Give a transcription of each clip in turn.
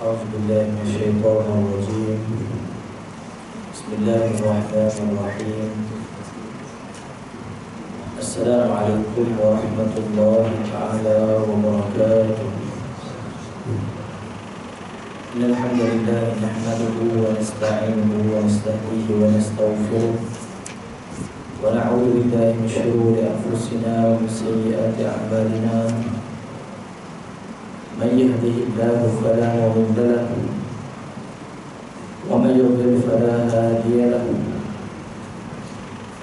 أعوذ بالله من الشيطان الرجيم. بسم الله الرحمن الرحيم. السلام عليكم ورحمة الله تعالى وبركاته. إن الحمد لله نحمده ونستعينه ونستهديه ونستغفره ونعوذ بالله من شرور أنفسنا ومن سيئات أعمالنا. من يهده الله فلا مضل له ومن يضلل فلا هادي له.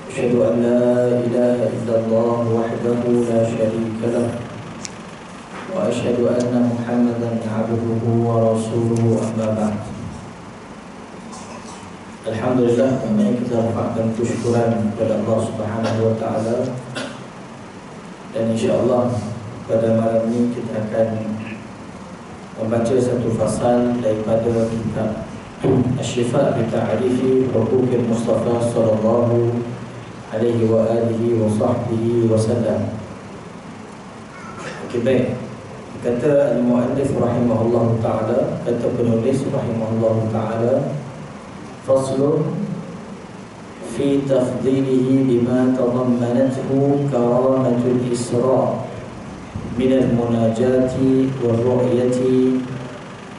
أشهد أن لا إله إلا الله وحده لا شريك له وأشهد أن محمدا عبده ورسوله. أما بعد. Alhamdulillah, kami kita rafa'kan kesyukuran kepada Allah Subhanahu wa taala, dan insyaallah pada malam ini kita akan membaca satu fasal daripada kitab Asy-Syifa bi Ta'rifi Huquqil Mustafa sallallahu alaihi wa alihi wa sahbihi wasallam. Okey, baik. Kata al-muallif rahimahullahu taala, kata penulis rahimahullahu taala, faslun fi tafdilihi bima tadammanathu karamatul Isra من المناجاة والرؤية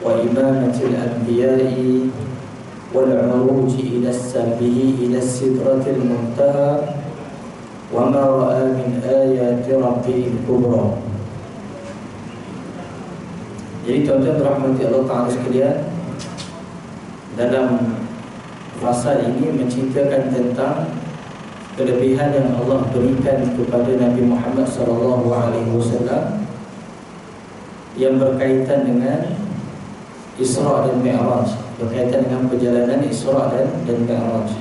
وإمامة الأنبياء والعروج إلى السبه إلى السدرة المنتهى وما رأى من آيات ربه الكبرى. Jadi tuan-tuan rahmati Allah Ta'ala sekalian, dalam fasal ini menceritakan tentang kelebihan yang Allah berikan kepada Nabi Muhammad SAW yang berkaitan dengan Isra dan Mi'raj, berkaitan dengan perjalanan Isra dan Mi'raj.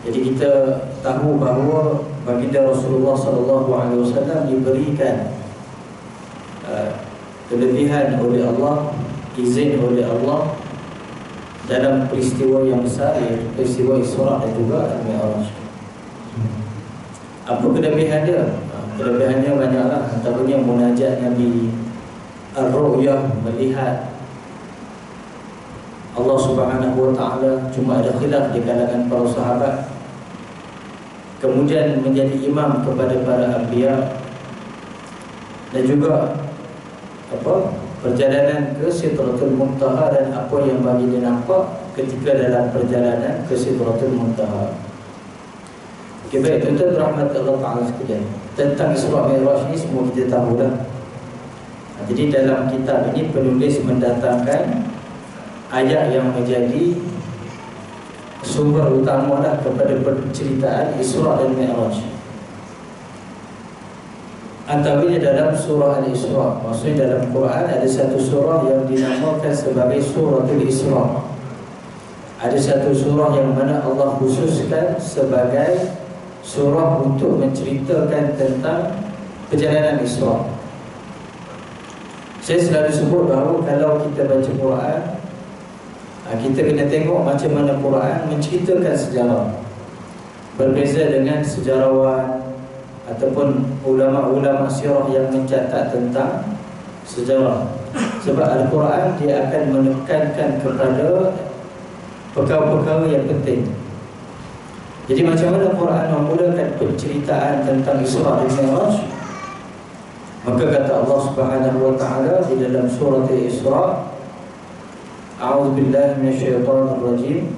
Jadi kita tahu bahawa baginda Rasulullah SAW diberikan kelebihan oleh Allah, izin oleh Allah dalam peristiwa yang besar, iaitu peristiwa Isra dan juga Mi'raj. Apa kelebihan dia? Kelebihannya banyaklah. Antaranya munajat Nabi, ar-ru'yah, melihat Allah Subhanahu wa taala. Cuma ada khilaf di kalangan para sahabat. Kemudian menjadi imam kepada para anbiya, dan juga perjalanan ke Sidratul Muntaha dan apa yang baginda nampak ketika dalam perjalanan ke Sidratul Muntaha. Okay, baik, tuan-tuan rahmat Allah Ta'ala sekalian, tentang Isra Mi'raj ni semua kita tahu dah. Jadi dalam kitab ini penulis mendatangkan ayat yang menjadi sumber utama dah kepada penceritaan Isra dan Mi'raj. Antaranya dalam surah Al-Isra, maksudnya dalam Quran ada satu surah yang dinamakan sebagai Suratul Isra. Ada satu surah yang mana Allah khususkan sebagai surah untuk menceritakan tentang perjalanan Isra. Saya selalu sebut bahawa kalau kita baca Quran, kita kena tengok macam mana Quran menceritakan sejarah. Berbeza dengan sejarawan ataupun ulama-ulama sirah yang mencatat tentang sejarah. Sebab Al-Quran dia akan menekankan kepada perkara-perkara yang penting. Jadi macam mana Quran memulakan penceritaan tentang Isra dan Mi'raj? Maka kata Allah Subhanahu wa taala di dalam surah Al-Isra, A'udzu billahi minasyaitonir rajim.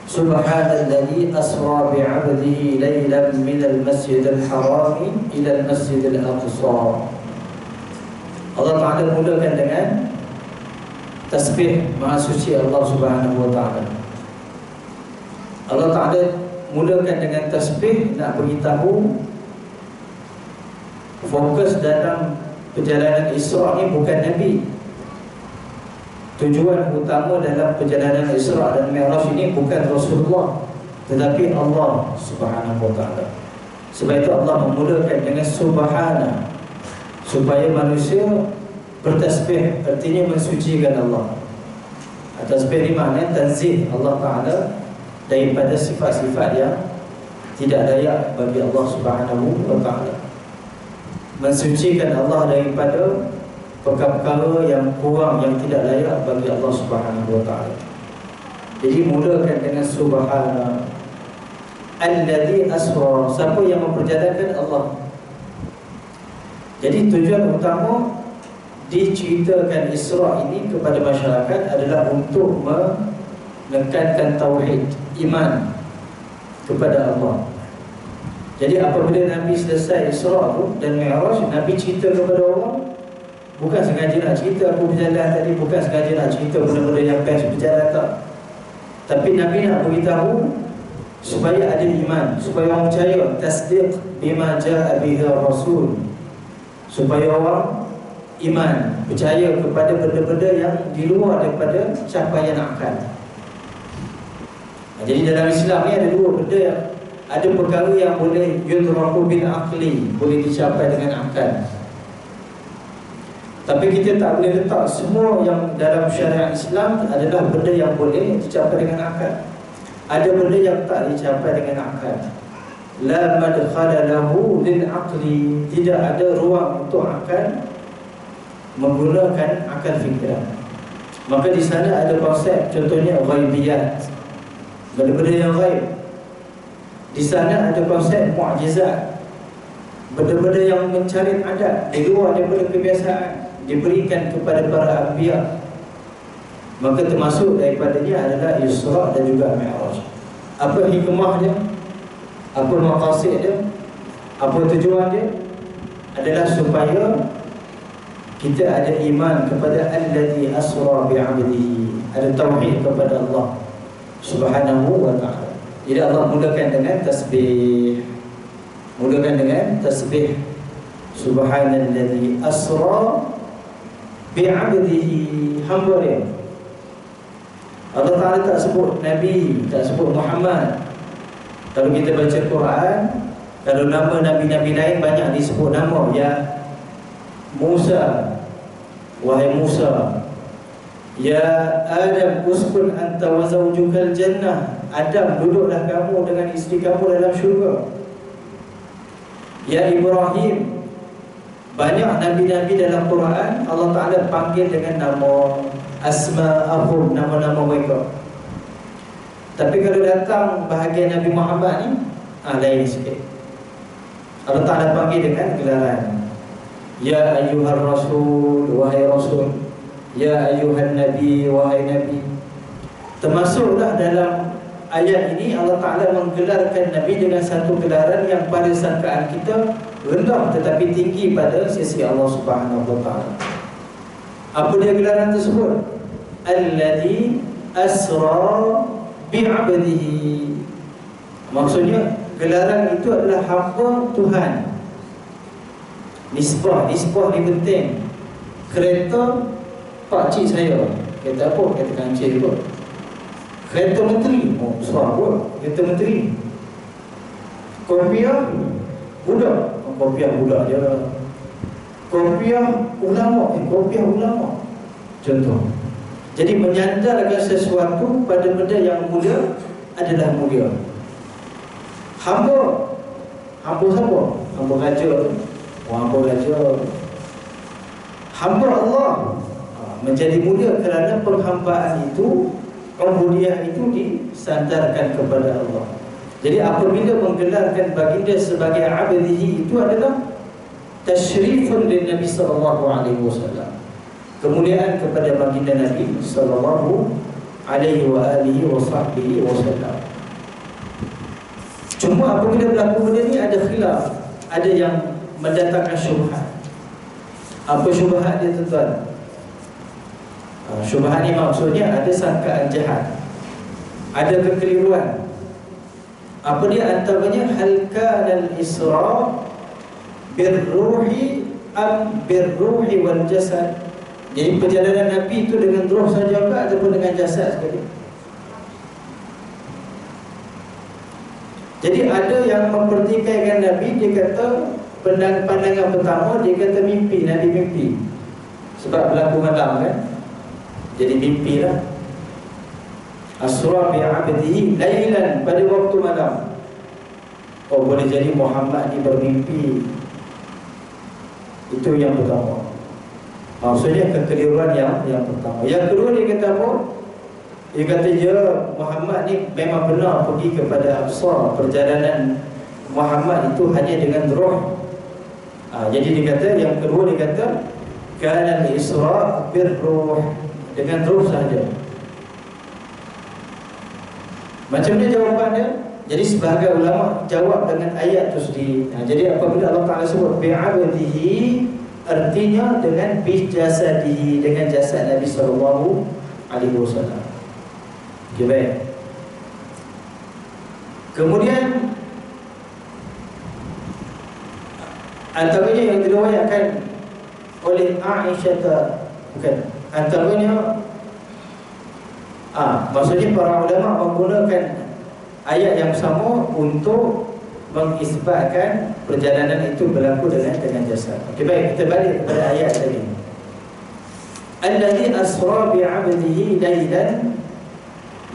Subhanalladzi asra bi'abdihi lailan minal masjidil haram ila al-masjidil aqsa. Allah Taala mulakan dengan tasbih Maha Suci Allah Subhanahu wa taala. Allah Ta'ala mulakan dengan tasbih, nak beritahu fokus dalam perjalanan Isra ni bukan Nabi. Tujuan utama dalam perjalanan Isra dan Mi'raj ini bukan Rasulullah, tetapi Allah Subhanahu wa taala. Sebab itu Allah memulakan dengan Subhana, supaya manusia bertasbih, artinya mensucikan Allah. Tasbih ni maknanya tanzih Allah Ta'ala daripada sifat-sifat yang tidak layak bagi Allah Subhanahu wa taala. Mensucikan Allah daripada perkara-perkara yang kurang, yang tidak layak bagi Allah Subhanahu wa ta'ala. Jadi mulakan dengan subhana alladhi asra. Siapa yang memperjalankan? Allah. Jadi tujuan utama diceritakan Isra ini kepada masyarakat adalah untuk menekankan tauhid, iman kepada Allah. Jadi apabila Nabi selesai Isra tu dan Mi'raj, Nabi cerita kepada orang, bukan sengaja nak cerita aku berjalan tadi, bukan sengaja nak cerita benda-benda yang best berjalan, tak. Tapi Nabi nak beritahu supaya ada iman, supaya orang percaya, tasdiq bima ja'a bihi Rasul, supaya orang iman, percaya kepada benda-benda yang di luar daripada capaian akal. Jadi dalam Islam ni ada dua benda yang, ada perkara yang boleh yudraku bil aqli, boleh dicapai dengan akal. Tapi kita tak boleh letak semua yang dalam syariat Islam adalah benda yang boleh dicapai dengan akal. Ada benda yang tak dicapai dengan akal. La madkhala lahu lil aqli, tidak ada ruang untuk akal menggunakan akal fikiran. Maka di sana ada konsep, contohnya ghaibiyat, benda-benda yang ghaib. Di sana ada konsep mukjizat, benda-benda yang mencari adat, di luar daripada kebiasaan, diberikan kepada para anbiya. Maka termasuk daripadanya adalah Isra dan juga Mi'raj. Apa hikmah dia? Apa maqasid dia? Apa tujuan dia? Adalah supaya kita ada iman kepada alladhi asra bi'abdihi, ada tauhid kepada Allah Subhanahu wa ta'ala. Jadi Allah mulakan dengan tasbih, mulakan dengan tasbih, subhanalladzi asra bi'abdihi, hamba dia. Allah Ta'ala tak sebut Nabi, tak sebut Muhammad. Kalau kita baca Quran, kalau nama Nabi-Nabi lain banyak disebut nama, ya Musa, wahai Musa. Ya Adam, uskun anta wa zawjukal jannah, Adam, duduklah kamu dengan isteri kamu dalam syurga. Ya Ibrahim. Banyak Nabi-Nabi dalam Quran Allah Ta'ala panggil dengan nama asma'ahum, nama-nama mereka. Tapi kalau datang bahagian Nabi Muhammad ni, lain sikit. Allah Ta'ala panggil dengan gelaran. Ya ayyuhar rasul, wahai rasul. Ya ayyuhan nabi, wahai nabi. Termasuklah dalam ayat ini Allah Ta'ala menggelarkan Nabi dengan satu gelaran yang pada sangkaan kita rendah tetapi tinggi pada sisi Allah Subhanahu wa ta'ala. Apa dia gelaran tersebut? Alladhi asra bi'abdihi. Maksudnya gelaran itu adalah hamba Tuhan. Nisbah ni penting. Kereta pakcik saya, kereta apa? Kereta kancil kot. Kereta menteri, besar kot. Kereta menteri. Kopiah budak, kopiah budak je. Kopiah ulama, kopiah ulama. Contoh. Jadi menyandarkan sesuatu pada benda yang mulia adalah mulia. Hamba siapa? Hamba raja. Hamba raja. Hamba Allah menjadi mulia kerana penghambaan itu, ubudiyah itu disandarkan kepada Allah. Jadi apabila menggelarkan baginda sebagai abdihi, itu adalah tasyrifun lin Nabi sallallahu alaihi wasallam, kemuliaan kepada baginda Nabi sallallahu alaihi wa alihi wasallam. Cuma apabila berlaku benda ni ada khilaf, ada yang mendatangkan syubhat. Apa syubhat dia tuan-tuan? Syubhat ni maksudnya ada sangkaan jahat, ada kekeliruan. Apa dia? Antaranya hal kana al-isra birruhi am birruhi wal jasad. Jadi perjalanan Nabi itu dengan roh saja ke ataupun dengan jasad sekali? Jadi ada yang mempertikaikan Nabi, dia kata pandangan pertama, dia kata mimpi, Nabi mimpi. Sebab berlaku malam kan, jadi mimpi lah. Asra bi'abdihi lailan, pada waktu malam. Oh, boleh jadi Muhammad ni bermimpi. Itu yang pertama. Maksudnya kekeliruan yang pertama. Yang kedua dia kata apa? Dia kata Muhammad ni memang benar pergi kepada Aqsa. Perjalanan Muhammad itu hanya dengan roh. Jadi dia kata, yang kedua dia kata kana al-Isra' bir-ruh, dengan roh sahaja. Macam ni jawapan dia. Jadi sebahagian ulama jawab dengan ayat tu sendiri. Jadi apabila Allah Ta'ala sebut bi'abdihi, artinya dengan bijasadihi, dengan jasad Nabi SAW. Okay, baik. Kemudian antaranya yang diriwayatkan oleh Aisyah, bukan, antaranya maksudnya para ulama menggunakan ayat yang sama untuk mengisbatkan perjalanan itu berlaku dengan jasad. Okey, baik, kita balik kepada ayat tadi. Allazi asra bi'abdihi lailan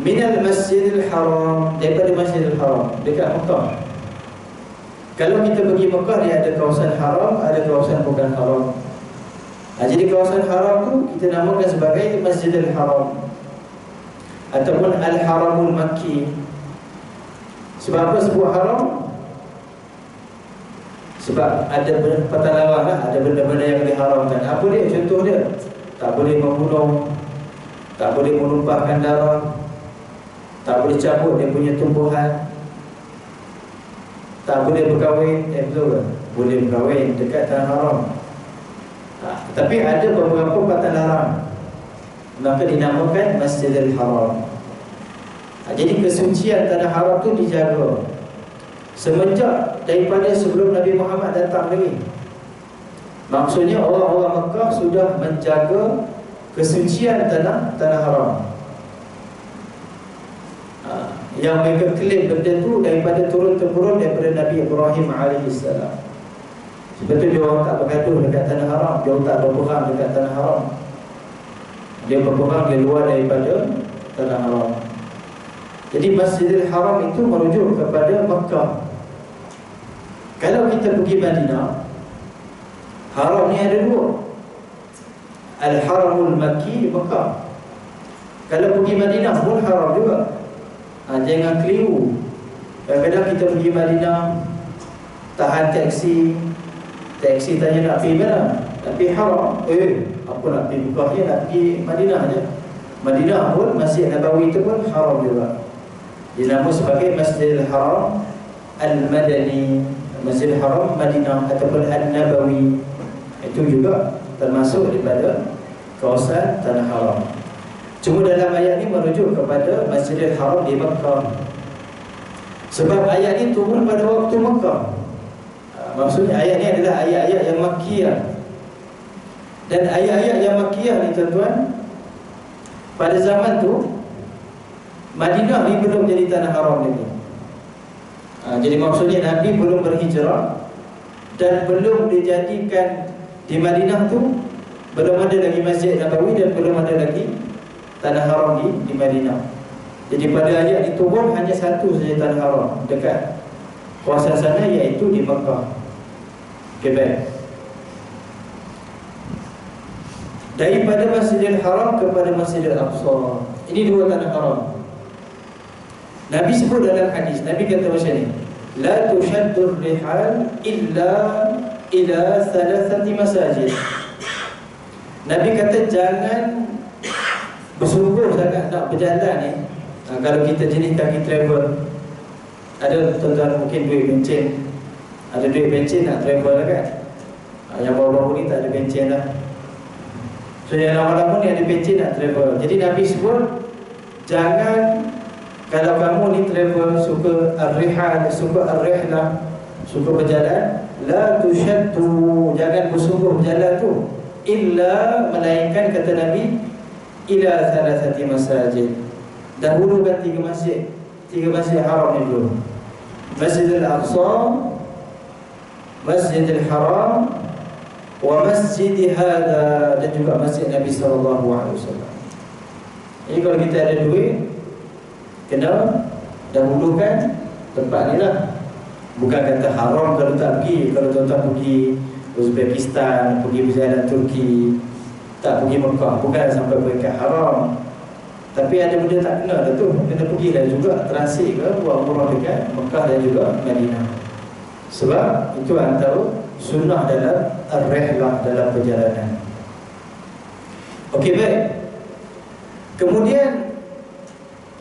minal masjidil haram, daripada masjidil haram dekat Mekah. Kalau kita pergi Mekah, dia ada kawasan haram, ada kawasan bukan haram. Jadi kawasan haram tu kita namakan sebagai Masjidil Haram ataupun Al-Haramul Makki. Sebab apa sebut haram? Sebab ada patah larang lah, ada benda-benda yang diharamkan. Apa dia? Contoh dia, tak boleh membunuh, tak boleh menumpahkan darah, tak boleh cabut dia punya tumbuhan, tak boleh berkahwin. Betul ke? Boleh berkahwin dekat tanah haram. Tapi ada beberapa patah larang, maka dinamakan Masjidil Haram. Jadi kesucian tanah haram tu dijaga semenjak daripada sebelum Nabi Muhammad datang lagi. Maksudnya orang-orang Mekah sudah menjaga kesucian tanah haram. Yang mereka klaim benda tu daripada turun-temurun daripada Nabi Ibrahim AS. Sebab tu dia orang tak bergaduh dekat tanah haram, dia orang tak berperang dekat tanah haram. Dia berperang di luar daripada tanah haram. Jadi Masjidil Haram itu merujuk kepada Mekah. Kalau kita pergi Madinah, haram ni ada dua, Al-Haramul Makki, Mekah. Kalau pergi Madinah pun haram juga. Jangan keliru. Kadang-kadang kita pergi Madinah, tahan taksi tanya nak pergi mana, nak pergi haram. Apa nak pergi Mekah je, nak pergi Madinah je. Madinah pun, Masjid Nabawi itu pun haram juga. Dinamakan sebagai Masjidil Haram Al-Madani, Masjidil Haram Madinah ataupun Al-Nabawi. Itu juga termasuk daripada kawasan tanah haram. Cuma dalam ayat ini merujuk kepada Masjidil Haram di Mekah. Sebab ayat ini turun pada waktu Mekah. Maksudnya ayat ini adalah ayat-ayat yang Makkiyah. Dan ayat-ayat yang Makkiyah ni tuan-tuan, pada zaman tu Madinah ni belum jadi tanah haram lagi. Jadi maksudnya Nabi belum berhijrah dan belum dijadikan di Madinah tu, belum ada lagi Masjid Nabawi dan belum ada lagi tanah haram di Madinah. Jadi pada ayat itu pun hanya satu saja tanah haram dekat kawasan sana, iaitu di Mekah. Okay, baik. Daripada Masjidil Haram kepada Masjidil Aqsa, ini dua tanah haram. Nabi sebut dalam hadis, Nabi kata macam ni, la tushaddur rihal illa ila thalathati masajid. Nabi kata jangan bersungguh sangat nak berjalan ni. Kalau kita jenis kaki travel, ada tuan-tuan mungkin duit bencin, ada duit bencin nak travel lah kan. Yang baru-baru ni tak ada bencin lah. So yang lama-lama ni ada bencin nak travel. Jadi Nabi sebut, jangan, kalau kamu ni travel, suka ar-rihal, suka ar-rihlah, suka berjalan, la tushaddu, jangan bersungguh berjalan tu, illa, melainkan kata Nabi, ila thalathati masajid, dahulukan tiga masjid haram ni dulu. Masjidil Aqsa, Masjidil Haram, wa masjid hada, dan juga masjid Nabi SAW. Jadi kalau kita ada duit, kena dahulukan tempat ni lah. Bukan kata haram kalau tak pergi. Kalau tuan-tuan pergi Uzbekistan, pergi berjalan Turki, tak pergi Mekah, bukan sampai peringkat haram. Tapi ada benda tak kena dah tu, kena pergi dah juga transit ke buat umrah dekat Mekah dan juga Madinah. Sebab itu antara sunnah dalam ar-rihlah, dalam perjalanan. Okey, baik. Kemudian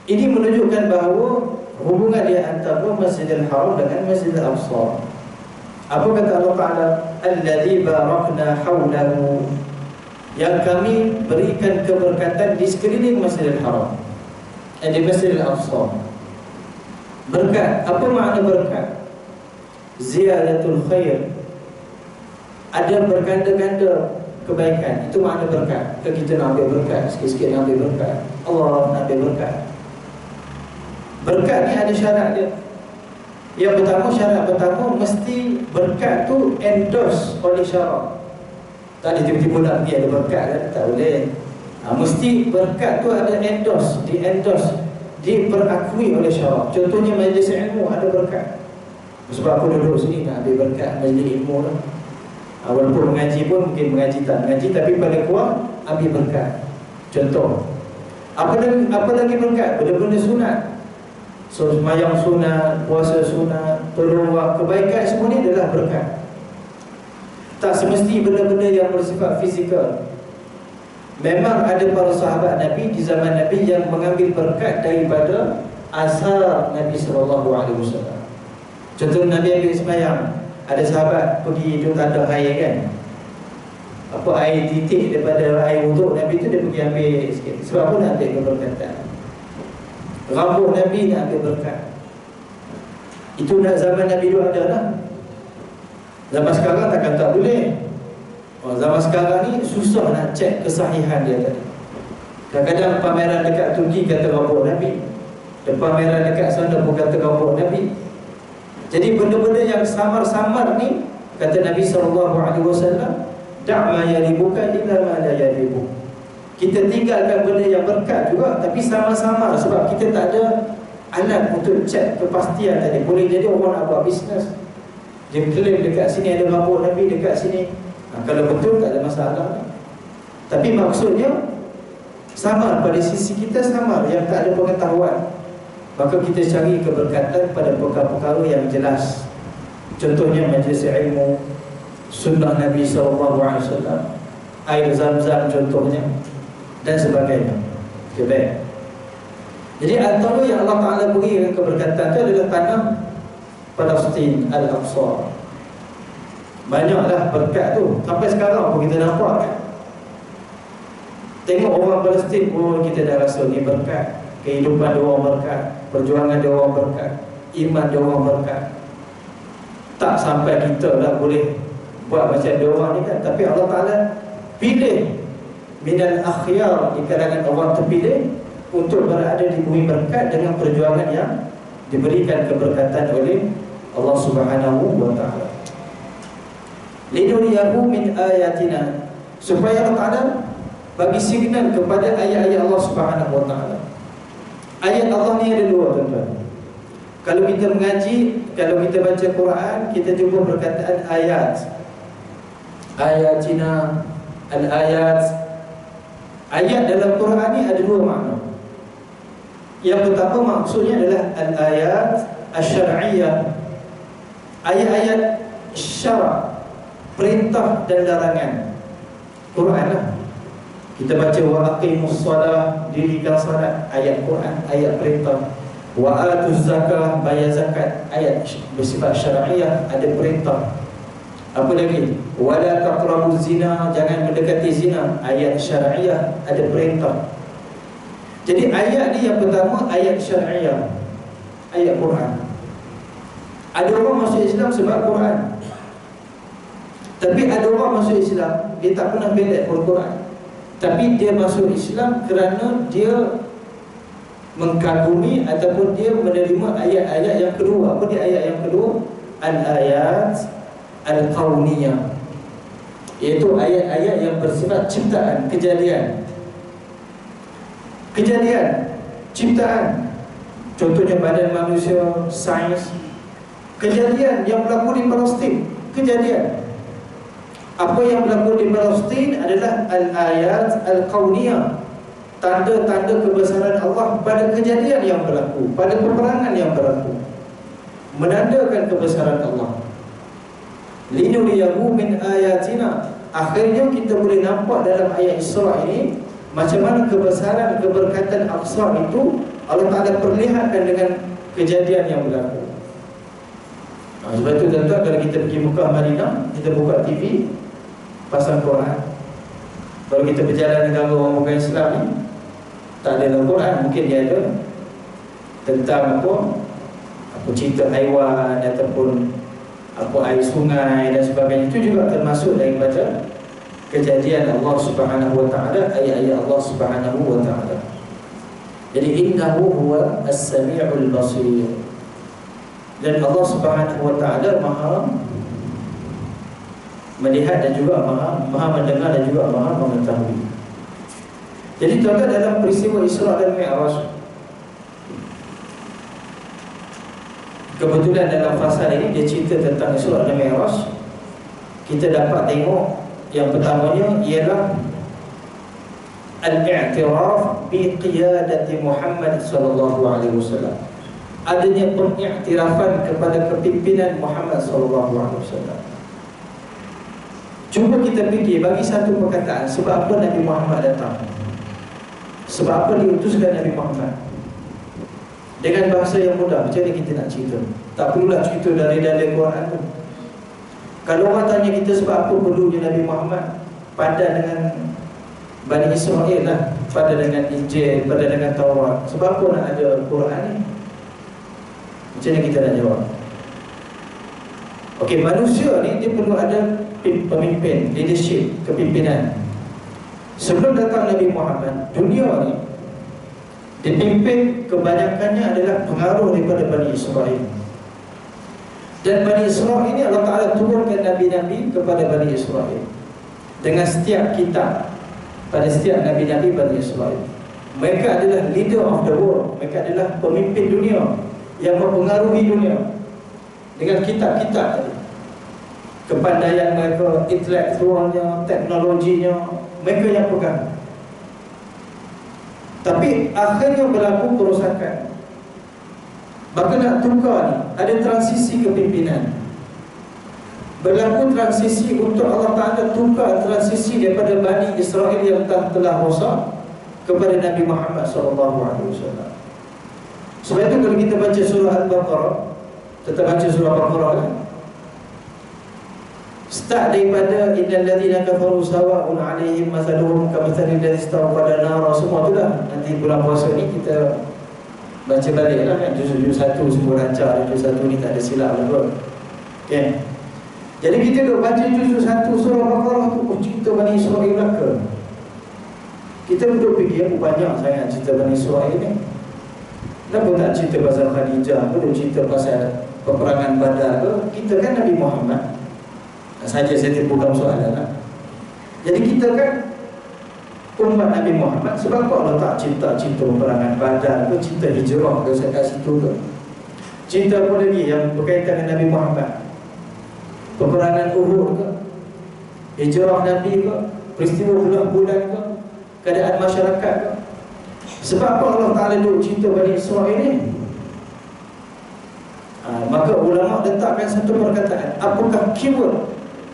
ini menunjukkan bahawa hubungan dia antara Masjidil Haram dengan Masjidil Aqsa. Apa kata Allah Ta'ala? Alladzi barakna hawlahu, yang kami berikan keberkatan di sekeliling Masjidil Haram, di Masjidil Aqsa. Berkat, apa makna berkat? Ziyadatul khair, ada berganda-ganda kebaikan, itu makna berkat. Kita nak ambil berkat, sikit-sikit nak ambil berkat, Allah nak ambil berkat. Berkat ni ada syarat dia. Yang pertama, syarat pertama, mesti berkat tu endorse oleh syarak. Tak ada tiba-tiba nak pergi ada berkat kan? Tak boleh. Mesti berkat tu ada endorse, diperakui oleh syarak. Contohnya majlis ilmu ada berkat. Sebab aku duduk sini nak ambil berkat majlis ilmu lah. Walaupun mengaji pun mungkin mengaji tak mengaji, tapi pada kuat ambil berkat. Contoh, apa lagi berkat? Benda-benda sunat. So sembahyang sunat, puasa sunat, tolong buat kebaikan, semua ni adalah berkat. Tak semesti benda-benda yang bersifat fizikal. Memang ada para sahabat Nabi di zaman Nabi yang mengambil berkat daripada asar Nabi SAW. Contoh, Nabi ambil sembahyang, ada sahabat pergi duduk tanda air kan, apa air titik daripada air wuduk Nabi tu, dia pergi ambil sikit. Sebab apa? Nak ambil keberkatan. Rambut Nabi nak ambil berkat. Itu nak zaman Nabi dulu ada lah. Zaman sekarang takkan tak boleh. Zaman sekarang ni susah nak cek kesahihan dia tadi. Kadang-kadang pameran dekat Turki kata rambut Nabi, pameran dekat sana pun kata rambut Nabi. Jadi benda-benda yang samar-samar ni, kata Nabi SAW, da'ma yaribuka illa ma la yaribu. Kita tinggalkan benda yang berkat juga, tapi sama-sama. Sebab kita tak ada alat untuk cek kepastian tadi. Boleh jadi orang nak buat bisnes, dia klaim dekat sini ada rambut Nabi, dekat sini. Kalau betul tak ada masalah. Tapi maksudnya sama, pada sisi kita sama, yang tak ada pengetahuan. Maka kita cari keberkatan pada perkara-perkara yang jelas. Contohnya majlis ilmu, sunnah Nabi SAW, air Zam-Zam contohnya, dan sebagainya. Okay, baik. Jadi antara yang Allah Ta'ala berikan keberkatan itu adalah tanah Palestin Al-Aqsa. Banyaklah berkat tu. Sampai sekarang pun kita nampak kan? Tengok orang Palestin pun kita dah rasa ni berkat. Kehidupan dia orang berkat, perjuangan dia orang berkat, iman dia orang berkat. Tak sampai kita lah boleh buat macam dia orang ni kan. Tapi Allah Ta'ala pilih minal akhyar, di kalangan orang terpilih, untuk berada di bumi berkat dengan perjuangan yang diberikan keberkatan oleh Allah Subhanahu wa Ta'ala. Linuriyahu min ayatina, supaya Allah Ta'ala bagi signal kepada ayat-ayat Allah Subhanahu wa Ta'ala. Ayat Allah ni ada dua, tuan-tuan. Kalau kita mengaji, kalau kita baca Quran, kita jumpa perkataan ayat. Ayatina, al-ayat. Ayat dalam Quran ni ada dua makna. Yang pertama maksudnya adalah al-ayat asy-syar'iyyah. Ayat-ayat syarak, perintah dan larangan. Quran lah. Kita baca wa aqimus shalah, dirikan salat, ayat Quran, ayat perintah. Wa atuz zakah, bayar zakat, ayat bersifat syar'iyyah, ada perintah. Apa lagi? Wala taqrabuz zina, jangan mendekati zina, ayat syar'iyyah, ada perintah. Jadi ayat ni yang pertama ayat syar'iyyah, ayat Quran. Ada orang masuk Islam sebab Quran. Tapi ada orang masuk Islam, dia tak pernah belajar Quran, tapi dia masuk Islam kerana dia mengkagumi ataupun dia menerima ayat-ayat yang kedua. Apa dia ayat yang kedua? Al-ayat al-kauniyah, iaitu ayat-ayat yang bersifat ciptaan, kejadian, ciptaan. Contohnya badan manusia, sains, kejadian yang berlaku di Palestin, kejadian. Apa yang berlaku di Palestin adalah al-ayat al-kauniyah, tanda-tanda kebesaran Allah pada kejadian yang berlaku, pada peperangan yang berlaku, menandakan kebesaran Allah. Linuriyahu min ayatina. Akhirnya kita boleh nampak dalam ayat Isra ini macam mana kebesaran keberkatan Aqsa itu Allah Ta'ala perlihatkan dengan kejadian yang berlaku. Sebab itu tuan-tuan, kalau kita pergi Mekah Madinah, kita buka TV, pasang Quran. Kalau kita berjalan dengan orang bukan Islam ni, tak ada dalam Quran, mungkin dia ada tentang apa cerita haiwan ataupun apa air sungai dan sebagainya. Itu juga termasuk daripada kejadian Allah Subhanahu wa ta'ala, ayat-ayat Allah Subhanahu wa ta'ala. Jadi innahu huwa as-sami'ul basir. Dan Allah Subhanahu wa ta'ala maha melihat dan juga maha mendengar dan juga maha mengetahui. Jadi tuan-tuan, dalam peristiwa Isra dan Mi'raj, kebetulan dalam fasa ini dia cerita tentang Isra dan Mi'raj, kita dapat tengok yang pertamanya ialah al-i'tiraf bi qiyadati Muhammad sallallahu alaihi wasallam. Adanya pengiktirafan kepada kepimpinan Muhammad sallallahu alaihi wasallam. Cuba kita fikir bagi satu perkataan, sebab apa Nabi Muhammad datang? Sebab apa diutuskan Nabi Muhammad? Dengan bahasa yang mudah, macam mana kita nak cerita? Tak perlulah cerita dari Quran tu. Kalau orang tanya kita sebab apa perlunya Nabi Muhammad, padan dengan Bani Israel lah, padan dengan Injil, padan dengan Taurat. Sebab apa nak ada Quran ni? Macam mana kita nak jawab? Okey, manusia ni dia perlu ada pemimpin, leadership, kepimpinan. Sebelum datang Nabi Muhammad, dunia ni dipimpin kebanyakannya adalah pengaruh daripada Bani Israel. Dan Bani Israel ini Allah Ta'ala turunkan Nabi-Nabi kepada Bani Israel dengan setiap kitab pada setiap Nabi-Nabi Bani Israel. Mereka adalah leader of the world. Mereka adalah pemimpin dunia yang mempengaruhi dunia dengan kitab-kitab tadi. Kepandaian mereka, intelektualnya, teknologinya, mereka yang pegang. Tapi akhirnya berlaku kerosakan. Maka nak tukar ni, ada transisi kepimpinan. Berlaku transisi untuk Allah Ta'ala tukar transisi daripada Bani Israel yang telah rosak kepada Nabi Muhammad SAW. Sebab itu kalau kita baca surah Al-Baqarah, kita baca surah Al-Baqarah kan? Start daripada innal ladzina kafaru sawa'un 'alaihim mathaluhum kamathalil ladzi istawqada nara. Semua tu dah. Nanti bulan puasa ni kita baca baliklah kan, juz 1 semua lancar, juz 1 ni tak ada silap pun. Okey. Jadi kita duk baca juz 1 surah Al-Baqarah tu, cerita Bani Israel ke? Kita duduk fikir banyak sangat cerita Bani Israel ni. Kenapa tak cerita pasal Khadijah, duduk cerita pasal peperangan Badar ke? Kita kan Nabi Muhammad. Saja saya timbulkan soalan lah. Jadi kita kan umat Nabi Muhammad, sebab apa Allah tak cerita peperangan Badar ke, cerita hijrah ke kat situ ke? Cerita apa lagi yang berkaitan dengan Nabi Muhammad? Peperangan Uhud ke? Hijrah Nabi ke? Peristiwa bulan-bulan ke? Keadaan masyarakat ke? Sebab apa Allah Ta'ala duk cerita Bani Israel ni? Maka ulama letakkan satu perkataan. Apakah keyword,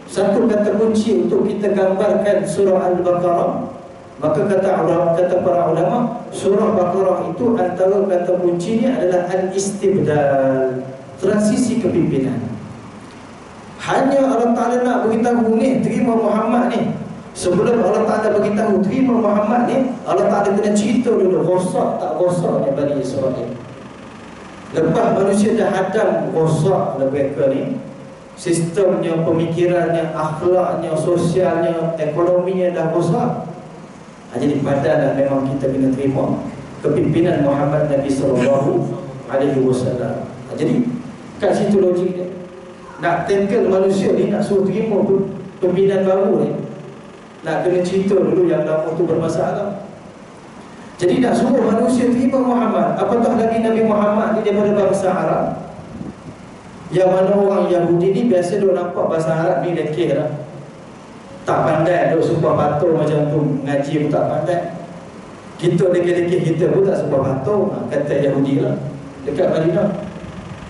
satu kata kunci untuk kita gambarkan surah Al-Baqarah? Maka kata para ulama, surah Baqarah itu antara kata kuncinya adalah al-istibdal, transisi kepimpinan. Hanya Allah Ta'ala nak beritahu ni, terima Muhammad ni. Sebelum Allah Ta'ala beritahu terima Muhammad ni, Allah Ta'ala kena cerita dulu rosak tak rosaknya Bani Israel. Lepas manusia dah hadam rosak mereka ni, sistemnya, pemikirannya, akhlaknya, sosialnya, ekonominya dah rosak. Jadi padahal memang kita kena terima kepimpinan Muhammad Nabi SAW. Jadi kat situ logik dia. Nak tackle manusia ni, nak suruh terima pimpinan baru ni, nak kena cerita dulu yang lama tu bermasalah. Jadi nak suruh manusia terima Muhammad, apatah lagi Nabi Muhammad ni daripada bangsa Arab, yang mana orang Yahudi ni biasa dia nampak bahasa Arab ni lekeh lah. Tak pandai duk sembah patung macam tu, ngaji pun tak pandai. Kita lelaki-lelaki kita pun tak sembah patung, kata Yahudi lah dekat Madinah.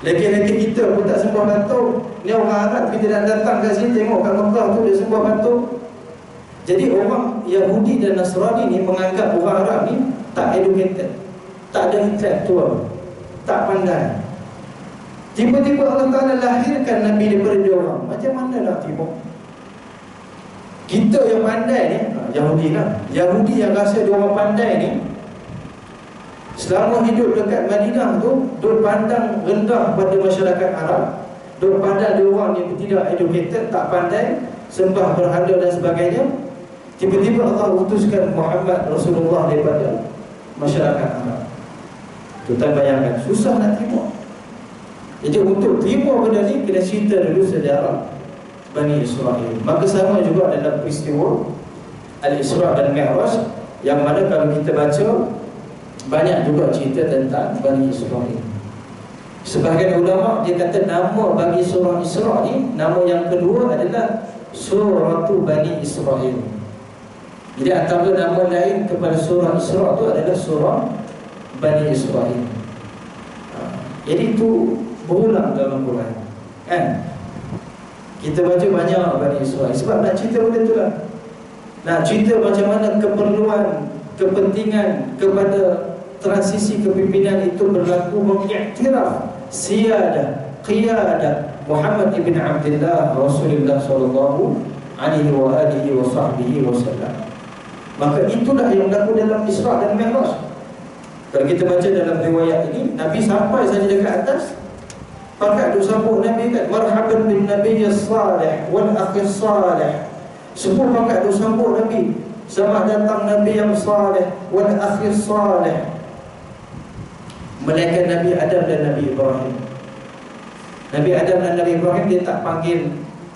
Lelaki-lelaki kita pun tak sembah patung. Ni orang Arab kita dah datang kat sini tengok kat Mekah tu dia sembah patung. Jadi orang Yahudi dan Nasrani ni menganggap orang Arab ni tak educated, tak ada intelektual, tak pandai. Tiba-tiba Allah Ta'ala lahirkan Nabi daripada dia orang. Macam mana nak tiba? Kita yang pandai ni, Yahudi lah, Yahudi yang rasa dia orang pandai ni, selama hidup dekat Madinah tu, duk pandang rendah pada masyarakat Arab, duk pandang dia orang ni tidak educated, tak pandai, sembah berhala dan sebagainya. Tiba-tiba Allah utuskan Muhammad Rasulullah daripada masyarakat Arab. Tuan bayangkan, susah nak terima. Jadi untuk terima benda ni, kena cerita dulu sejarah Bani Israel. Maka sama juga dalam peristiwa Al-Isra' dan Mi'raj, yang mana kalau kita baca, banyak juga cerita tentang Bani Israel. Sebahagian ulama' dia kata nama bagi surah Isra' ni, nama yang kedua adalah Suratu Bani Israel. Jadi antara nama lain kepada surah Isra' tu adalah surah Bani Israel. Jadi itu berulang dalam Quran, kan? Kita baca banyak Bani Israel sebab nak cerita benda tu lah. Nak cerita macam mana keperluan, kepentingan kepada transisi kepimpinan itu berlaku, mengiktiraf siyadah, qiyadah Muhammad ibn Abdullah Rasulullah sallallahu alaihi wa alihi wa sahbihi wasallam. Maka itulah yang berlaku dalam Isra' dan Mi'raj. Kalau kita baca dalam riwayat ini, Nabi sampai saja dekat atas, pakat duk sambut Nabi kan, marhaban bin nabiyyis salih wal akhis salih. Semua pakat duk sambut Nabi, selamat datang Nabi yang salih wal akhis salih. Melainkan Nabi Adam dan Nabi Ibrahim. Nabi Adam dan Nabi Ibrahim dia tak panggil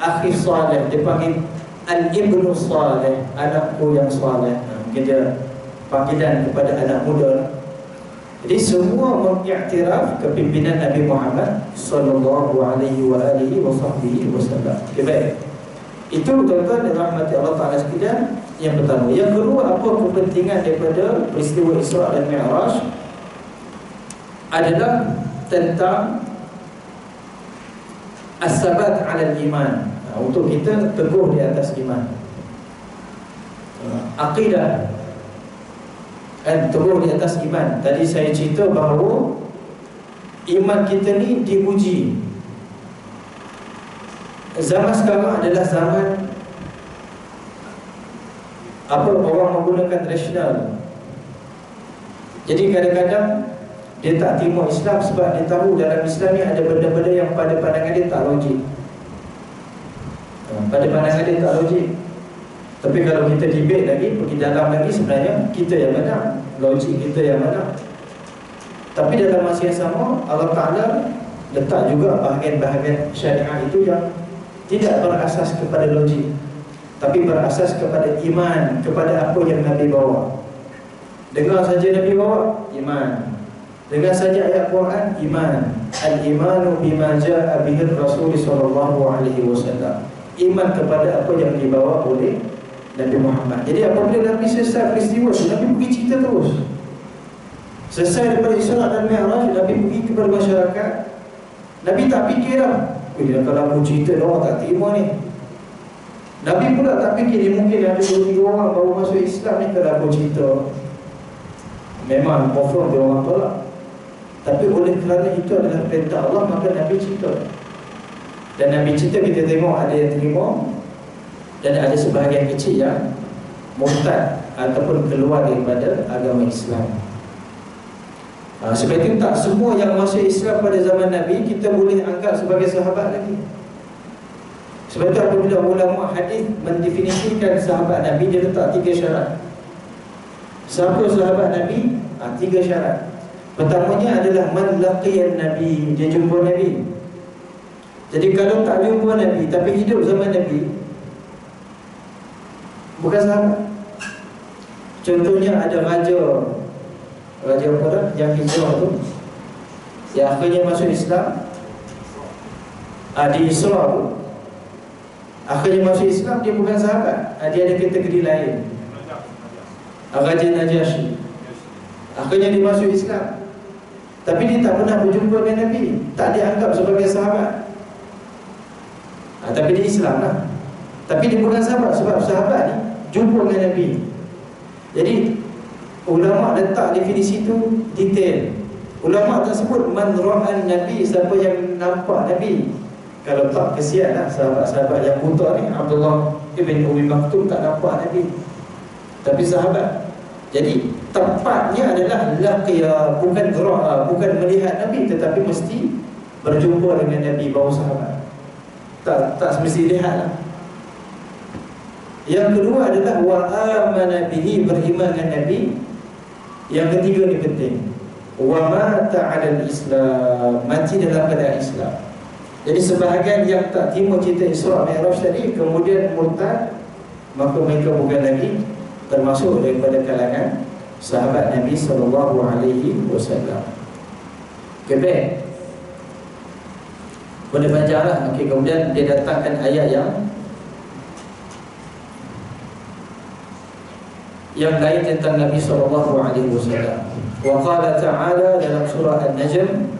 akhis salih, dia panggil Al-Ibnu Salih, anakku yang salih. Mungkin dia panggilan kepada anak muda. Jadi semua mengiktiraf kepimpinan Nabi Muhammad sallallahu alaihi wa alihi wa sahbihi wasallam. Okay, baik. Itu tuan-tuan dan rahmati Allah Ta'ala sekalian, yang pertama. Yang kedua, apa kepentingan daripada peristiwa Isra' dan Mi'raj adalah tentang as-sabat 'ala al-iman. Untuk kita teguh di atas iman, akidah, dan teguh di atas iman. Tadi saya cerita bahawa iman kita ni diuji. Zaman sekarang adalah zaman orang menggunakan rasional. Jadi kadang-kadang dia tak terima Islam sebab dia tahu dalam Islam ni ada benda-benda yang pada pandangan dia tak logik. Pada pandangan dia tak logik. Tapi kalau kita debate lagi, pergi dalam lagi, sebenarnya kita yang benar, logik kita yang benar. Tapi dalam masa yang sama, Allah Ta'ala letak juga bahagian-bahagian syariah itu yang tidak berasas kepada logik, tapi berasas kepada iman, kepada apa yang Nabi bawa. Dengar saja Nabi bawa, iman. Dengar saja ayat Quran, iman. Al-imanu bima ja'a bihi Rasul sallallahu alaihi wasallam. Iman kepada apa yang dibawa oleh Nabi Muhammad. Jadi apabila Nabi selesai peristiwa, Nabi pergi cerita terus. Selesai daripada Isra' dan Mi'raj, Nabi pergi kepada masyarakat. Nabi tak fikir dah, kalau aku cerita orang tak terima ni. Nabi pula tak fikir ni mungkin ada 2-3 orang baru masuk Islam ni, kalau aku cerita memang confirm dia orang tolak. Tapi oleh kerana itu adalah perintah Allah, maka Nabi cerita. Dan Nabi cerita, kita tengok ada yang terima dan ada sebahagian kecil yang murtad ataupun keluar daripada agama Islam. Sebab itu tak semua yang masuk Islam pada zaman Nabi kita boleh anggap sebagai sahabat lagi. Sebab itu apabila ulama hadis mendefinisikan sahabat Nabi, dia letak 3 syarat. Siapa sahabat Nabi? 3 syarat. Pertamanya adalah man laqiyan Nabi, dia jumpa Nabi. Jadi kalau tak jumpa Nabi tapi hidup zaman Nabi, bukan sahabat. Contohnya ada raja apa dah yang hijrah tu, yang akhirnya masuk Islam, di Isra tu, Akhirnya masuk Islam, dia bukan sahabat. Dia ada kategori lain. Raja Najasyi. Akhirnya dia masuk Islam, tapi dia tak pernah berjumpa dengan Nabi, tak dianggap sebagai sahabat. Tapi dia Islam lah. Tapi dia bukan sahabat, sebab sahabat ni jumpa dengan Nabi. Jadi ulama letak definisi tu detail. Ulama tak sebut man ra'an Nabi, siapa yang nampak Nabi. Kalau tak, kesian lah sahabat-sahabat yang buta ni. Abdullah ibn Umi Maktum tak nampak Nabi, tapi sahabat. Jadi tepatnya adalah laqiya, bukan ra'a, bukan melihat Nabi, tetapi mesti berjumpa dengan Nabi, baru sahabat. Tak semesti lihat lah. Yang kedua adalah wa amana bihi, beriman dengan Nabi. Yang ketiga ni penting, wa mata 'alal Islam, mati dalam keadaan Islam. Jadi sebahagian yang tak terima cerita Isra Mi'raj tadi kemudian murtad, maka mereka bukan lagi termasuk daripada kalangan sahabat Nabi sallallahu alaihi wasallam. Okey, boleh bacalah. Okey, kemudian dia datangkan ayat yang lain tentang Nabi sallallahu alaihi wasallam. Wa qala ta'ala dalam surah An-Najm,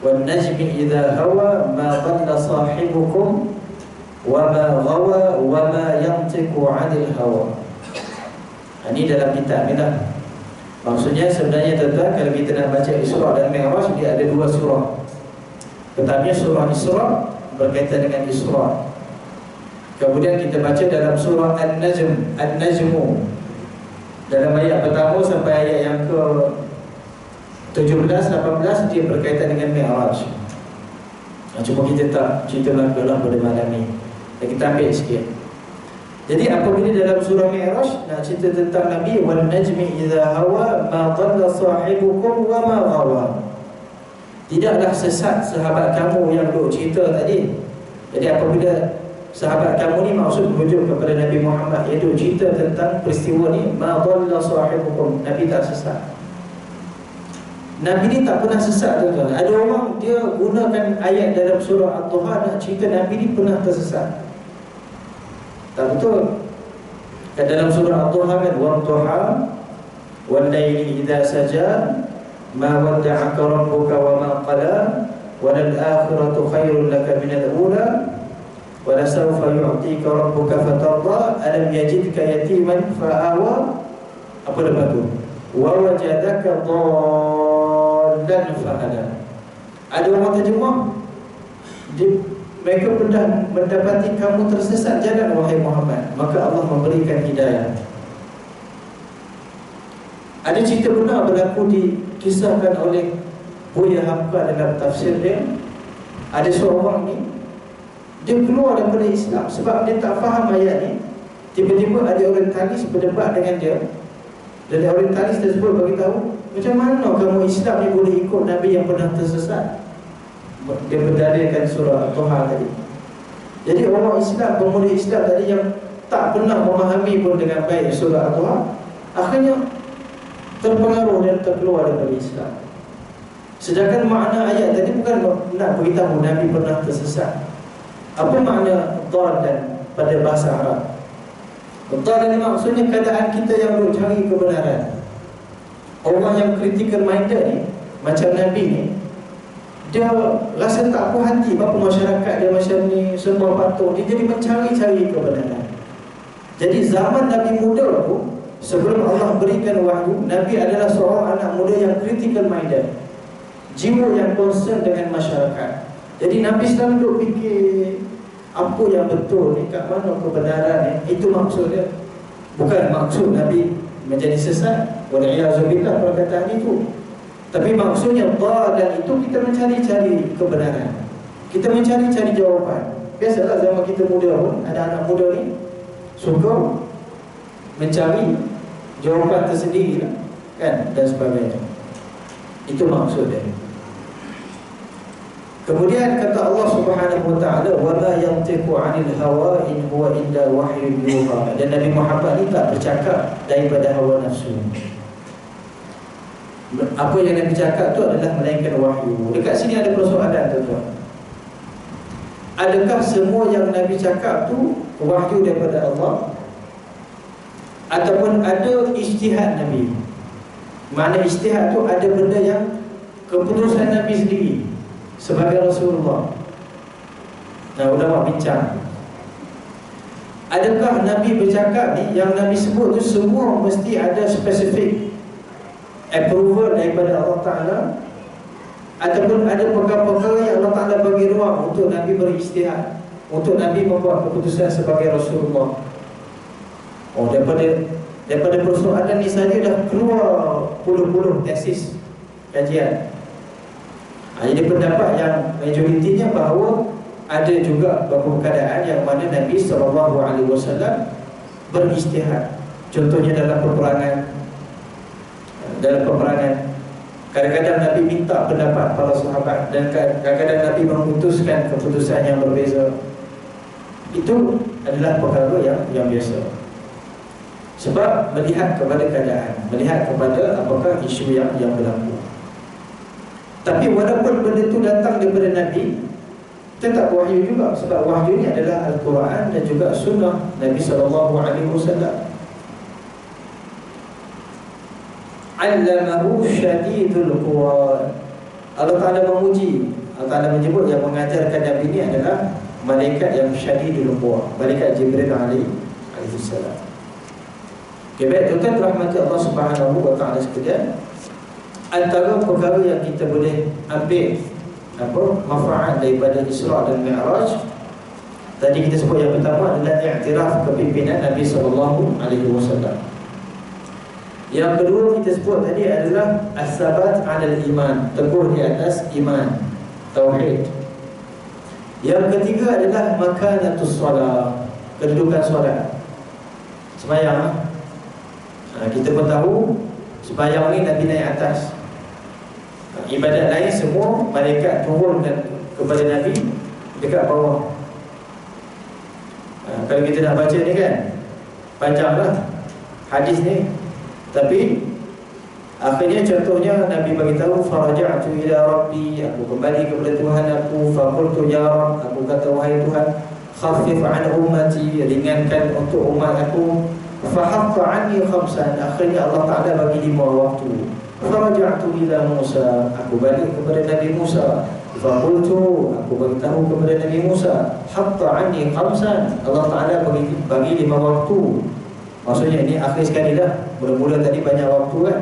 wan najmi idza hawa ma dhalla sahibukum wa ma ghawa wa ma yantiqu 'anil hawa. Ini dalam kitab ni lah. Maksudnya sebenarnya tuan-tuan, kalau kita nak baca Isra dan Mi'raj, dia ada dua surah. Pertamanya surah Isra berkaitan dengan Isra. Kemudian kita baca dalam surah An-Najm, An-Najmu, dalam ayat pertama sampai ayat yang ke 17-18 dia berkaitan dengan Mi'raj. Cuma kita tak cerita lah pada malam ni, kita ambil sikit. Jadi apabila dalam surah Mi'raj nak cerita tentang Nabi, wan najmi idza hawa ma dhalla sahibukum wa ma ghawa, tidaklah sesat sahabat kamu yang duk cerita tadi. Jadi apabila sahabat kamu ni maksud merujuk kepada Nabi Muhammad, iaitu cerita tentang peristiwa ni, ma dhalla sahibukum, Nabi tak sesat. Nabi ni tak pernah sesat, tuan-tuan. Ada orang dia gunakan ayat dalam surah At-Taha nak cerita Nabi ni pernah tersesat. Tak betul. Kan dalam surah At-Taha kan, wan-duha wal-laili idza saja ma wadda'aka rabbuka wa ma qala wa lal-akhiratu khairun laka min al-ula wa lasawfa yu'tika rabbuka fatarda alam yajidka yatiman fa'awa. Apa lepas tu? Wa wajadaka dhallan fahada. Ada orang terjemah, mereka pernah mendapati kamu tersesat jalan wahai Muhammad, maka Allah memberikan hidayah. Ada cerita benar berlaku, dikisahkan oleh Buya Hamka dalam tafsir dia. Ada seorang ni, dia keluar daripada Islam sebab dia tak faham ayat ni. Tiba-tiba ada orientalis berdebat dengan dia, dan orientalis tersebut beritahu, macam mana kamu Islam ni boleh ikut Nabi yang pernah tersesat? Dia berdalilkan surah At-Taha tadi. Jadi orang Islam, pemuda Islam tadi yang tak pernah memahami pun dengan baik surah At-Taha, akhirnya terpengaruh dan terkeluar daripada Islam. Sedangkan makna ayat tadi bukan nak beritahu Nabi pernah tersesat. Apa makna dhallan pada bahasa Arab? Dhallan ni maksudnya keadaan kita yang cari kebenaran. Orang yang critical minded ni, macam Nabi ni, dia rasa tak puas hati bapa masyarakat dia macam ni, semua patuh. Dia jadi mencari-cari kebenaran. Jadi zaman Nabi muda tu, sebelum Allah berikan wahyu, Nabi adalah seorang anak muda yang critical minded, jiwa yang concern dengan masyarakat. Jadi Nabi selalu duk fikir apa yang betul ni, kat mana kebenaran ni. Itu maksud dia. Bukan maksud Nabi menjadi sesat, wali'azubillah perkataan itu. Tapi maksudnya dan itu kita mencari-cari kebenaran, kita mencari-cari jawapan. Biasalah zaman kita muda pun, ada anak muda ni suka mencari jawapan tersendiri lah, kan, dan sebagainya. Itu maksud dia. Kemudian kata Allah Subhanahu wa ta'ala, wa ma yantiqu 'anil hawa in huwa illa wahyun yuha. Dan Nabi Muhammad ni tak bercakap daripada hawa nafsu. Apa yang Nabi cakap tu adalah melainkan wahyu. Dekat sini ada persoalan, tuan-tuan. Adakah semua yang Nabi cakap tu wahyu daripada Allah, ataupun ada ijtihad Nabi? Mana ijtihad tu ada benda yang keputusan Nabi sendiri sebagai Rasulullah. Nah, ulama bincang, adakah Nabi bercakap ni, yang Nabi sebut tu semua mesti ada spesifik approval daripada Allah Ta'ala, ataupun ada perkara-perkara yang Allah Ta'ala bagi ruang untuk Nabi berijtihad, untuk Nabi membuat keputusan sebagai Rasulullah? Oh, daripada persoalan ni saja dah keluar puluh-puluh tesis kajian. Jadi pendapat yang majoritinya bahawa ada juga beberapa keadaan yang mana Nabi SAW berijtihad. Contohnya dalam peperangan. Kadang-kadang Nabi minta pendapat para sahabat, dan kadang-kadang Nabi memutuskan keputusan yang berbeza. Itu adalah perkara yang biasa. Sebab melihat kepada keadaan, melihat kepada apakah isu yang berlaku. Tapi walaupun benda itu datang daripada Nabi, tetap wahyu juga. Sebab wahyu ini adalah Al-Quran dan juga Sunnah Nabi SAW. Allamahu syadidul quwa. Allah Ta'ala memuji, Allah Ta'ala menyebut yang mengajarkan Nabi ini adalah malaikat yang syadidul quwa, malaikat Jibril alaihi salam. Okay, baik tuan-tuan rahmati Allah Subhanahu wa ta'ala sekalian, antara perkara yang kita boleh ambil manfaat daripada Isra dan Mi'raj, tadi kita sebut yang pertama adalah i'tiraf kepimpinan Nabi SAW. Yang kedua kita sebut tadi adalah as-sabat 'alal iman, teguh di atas iman, tauhid. Yang ketiga adalah makanatus solat, kedudukan solat, sembahyang. Kita pun tahu sembahyang ni Nabi naik atas. Ibadat lain semua malaikat turun dan kepada Nabi dekat bawah. Kalau kita nak baca ni kan panjanglah hadis ni, tapi akhirnya contohnya Nabi bagi tahu, faraja'tu ila rabbi, aku kembali kepada Tuhan aku, faqultu ya Rabb, aku kata wahai Tuhan, khaffif an ummati, ringankan untuk umat aku, fahatta anni khamsan, akhirnya Allah Ta'ala bagi 5 waktu. Faraja'tu ila Musa, aku balik kepada Nabi Musa, faqultu, aku bagi tahu kepada Nabi Musa, hatta anni khamsan, Allah Ta'ala bagi 5 waktu. Maksudnya ini akhir sekali dah. Mula-mula tadi banyak waktu kan,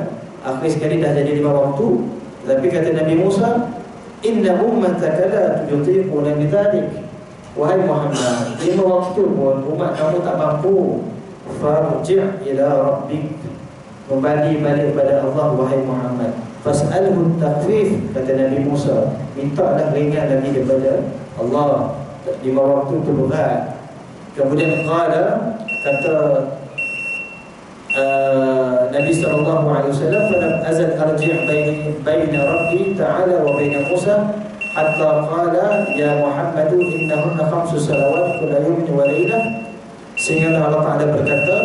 akhir sekali dah jadi 5 waktu. Tapi kata Nabi Musa, inna ummataka la tutiquna bidzalik, wahai Muhammad, 5 waktu pun umat kamu tak mampu. Farji' ila rabbik, kembali balik pada Allah wahai Muhammad. Fas'alhu takhfif, kata Nabi Musa, mintalah ringan lagi daripada Allah. 5 waktu itu berat. Kemudian kata Nabi SAW, falam azal arji' baina Rabbi ta'ala wa baina Musa hatta qala ya Muhammadu innahunna 5 salawat kulla yawmin wa laylah. Sehingga Allah Ta'ala berkata,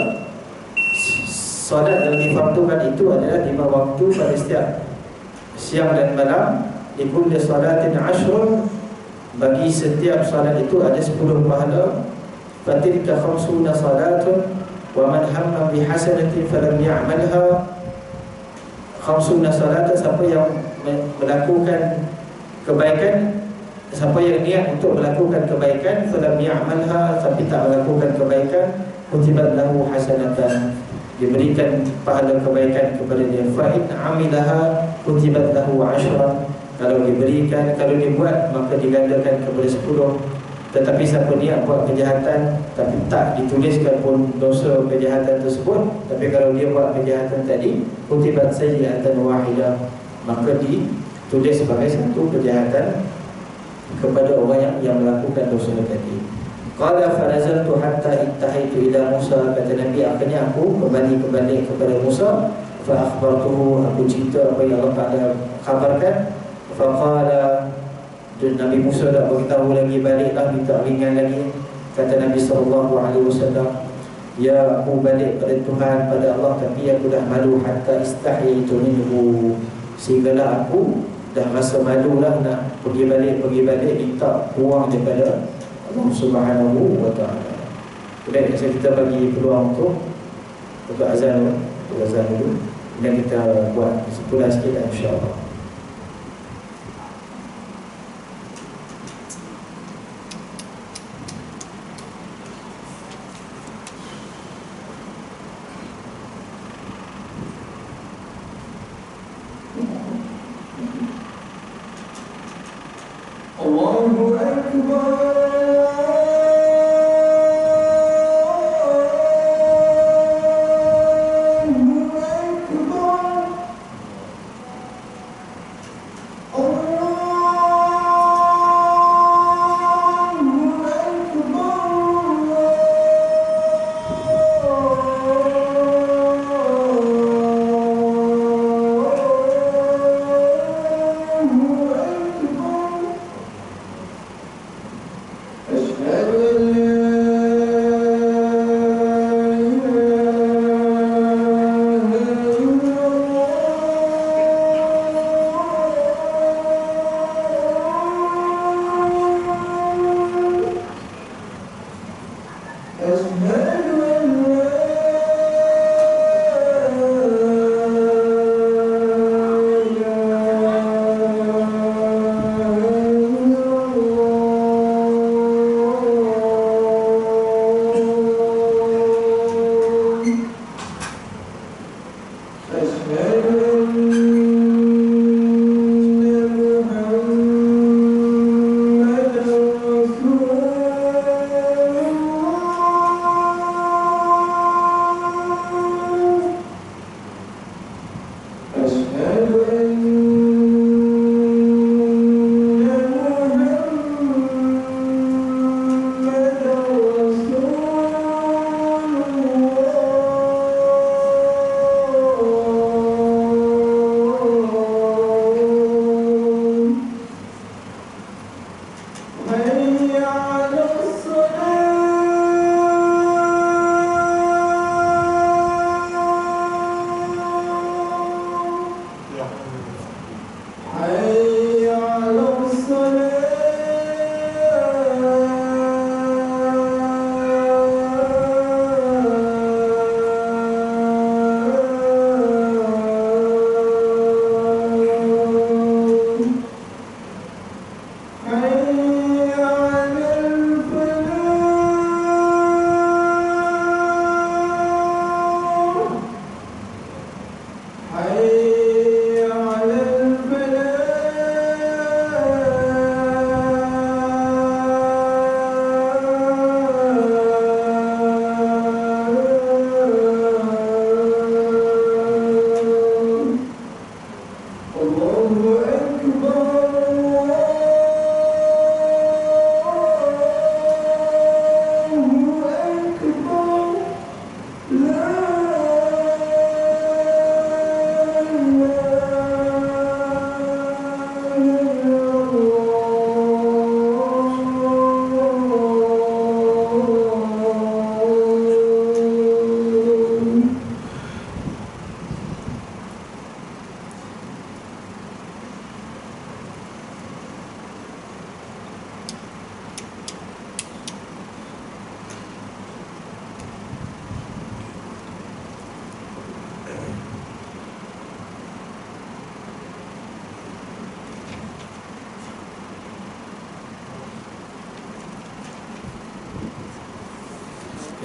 salat yang difardukan itu adalah 5 waktu pada setiap siang dan malam. Likulli salatin 10, bagi setiap salat itu ada 10 pahala. Fatilka 50 salatun, wa man hamma bi hasanatin falam ya'malha. 50 salatan, siapa yang melakukan kebaikan, siapa yang niat untuk melakukan kebaikan, falam ya'malha, tapi tak melakukan kebaikan, kutibat lahu hasanatan, diberikan pahala kebaikan kepada dia. Fa in 'amilaha kutibat lahu 10, kalau diberikan, kalau dibuat maka digandakan kepada 10. Tetapi siapa niat buat kejahatan tapi tak dituliskan pun dosa kejahatan tersebut, tapi kalau dia buat kejahatan tadi, kutibat sayyi'atan wahidah, maka ditulis sebagai satu kejahatan kepada orang yang melakukan dosa tadi. Qala fanazaltu hatta ittahaitu ila Musa, kata Nabi, akhirnya aku kembali kepada Musa, fa akhbartuhu, aku cerita apa yang Allah Ta'ala khabarkan. Faqala, dan Nabi Musa dah beritahu lagi, baliklah, minta ringan lagi. Kata Nabi SAW, ya, aku balik pada Tuhan, pada Allah, tapi aku dah malu, hatta istahitu minhu, sehinggalah aku dah rasa malu lah nak pergi balik minta ruang daripada Allah Subhanahu wa taala. Kemudian kita bagi peluang untuk azan dulu. Kemudian kita buat kesimpulan sikit insya-Allah. Allahu Akbar.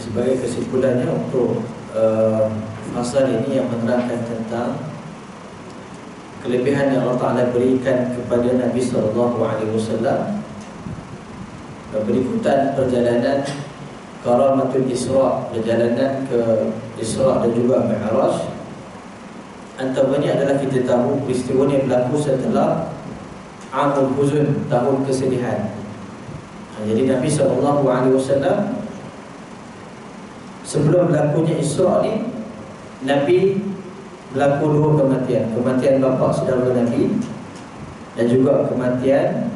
Sebagai kesimpulannya untuk fasal ini yang menerangkan tentang kelebihan yang Allah Ta'ala berikan kepada Nabi SAW berikutan perjalanan Karamatul Isra', perjalanan ke Isra' dan juga Mi'raj. Antaranya adalah kita tahu peristiwa yang berlaku setelah Amul Huzun, tahun kesedihan. Jadi Nabi SAW sebelum berlakunya Isra' ni, Nabi berlaku dua kematian. Kematian bapa saudara Nabi dan juga kematian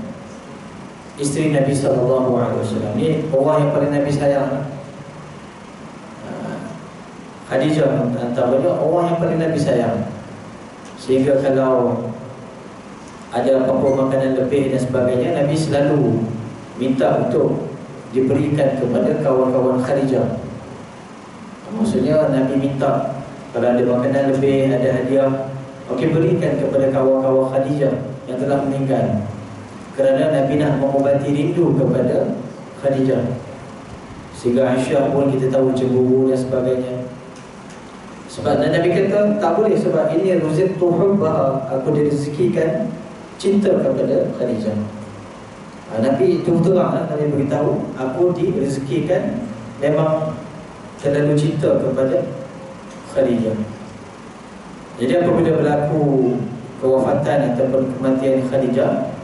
isteri Nabi SAW. Ini orang yang paling Nabi sayang. Khadijah antaranya orang yang paling Nabi sayang. Sehingga kalau ada apa-apa makanan lebih dan sebagainya, Nabi selalu minta untuk diberikan kepada kawan-kawan Khadijah. Maksudnya Nabi minta kalau ada makanan lebih, ada hadiah, okey, berikan kepada kawan-kawan Khadijah yang telah meninggal, kerana Nabi nak mengobati rindu kepada Khadijah. Sehingga Aisyah pun kita tahu cemburu dan sebagainya. Sebab Nabi kata tak boleh, sebab ini ruziqtu hubbaha, aku direzekikan cinta kepada Khadijah. Nabi itu terang, Nabi beritahu aku direzekikan memang terlalu cinta kepada Khadijah. Jadi apabila berlaku kewafatan ataupun kematian Khadijah,